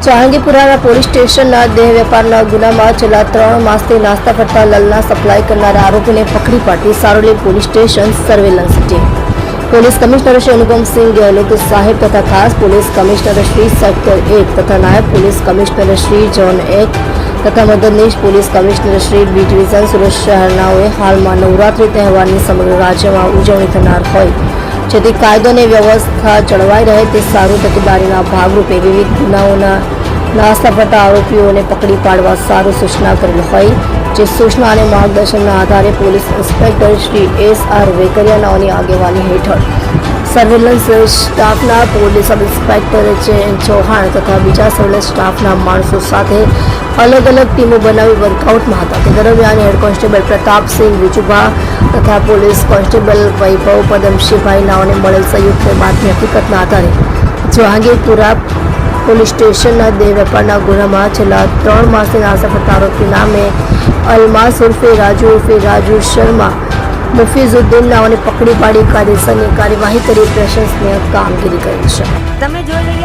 Jahangirpura police સ્ટેશનના દેહ વેપારના ગુનામાં છેલ્લા 3 માસથી નાસ્તા ફરતા લલના સપ્લાય કરનારા આરોપીને પકડી પાડી Saroli police station surveillance team police commissioner Shri Anupamsinh Gehlot સાહેબ તથા ખાસ પોલીસ કમિશનર શ્રી સેક્ટર 1 તથા નાયબ પોલીસ કમિશનર શ્રી ઝોન 1 તથા મદદનીશ police commissioner Shri B division Surat શહેરનાઓએ હાલમાં નવરાત્રી તહેવારની સમગ્ર રાજ્યમાં ઉજવણી થનાર હોય જેથી કાયદો અને વ્યવસ્થા જળવાઈ રહે તે સારું તકેદારીના ભાગરૂપે વિવિધ ગુનાઓના નાસ્તા ફરતા આરોપીઓને પકડી પાડવા સારું સૂચના કરેલ હોય જે સૂચના અને માર્ગદર્શનના આધારે પોલીસ ઇન્સ્પેક્ટર શ્રી S.R. વેકરિયાનાઓની આગેવાની હેઠળ સર્વેલન્સ સ્ટાફના પોલીસ સબ ઇન્સ્પેક્ટર ચૌહાણ તથા બીજા સર્વેલન્સ સ્ટાફના માણસો સાથે અલગ અલગ ટીમો બનાવી વર્કઆઉટમાં હતા તે દરમિયાન હેડ કોન્સ્ટેબલ પ્રતાપસિંહ વિજુભા તથા પોલીસ કોન્સ્ટેબલ વૈભવ પદમશીભાઈ નાઓને મળેલ સંયુક્ત બાતમી હકીકતના આધારે જહાંગીરપુરા પોલીસ સ્ટેશનના દેહ વેપારના ગુનામાં છેલ્લા 3 માસથી નાસ્તા ફરતા આરોપી નામે અલમાસ ઉર્ફે રાજુ શર્મા મુફીઝુદ્દીન નાઓને પકડી પાડી કાયદેસરની કાર્યવાહી કરી પ્રશંસનીય કામગીરી કરી છે. તમે જોઈ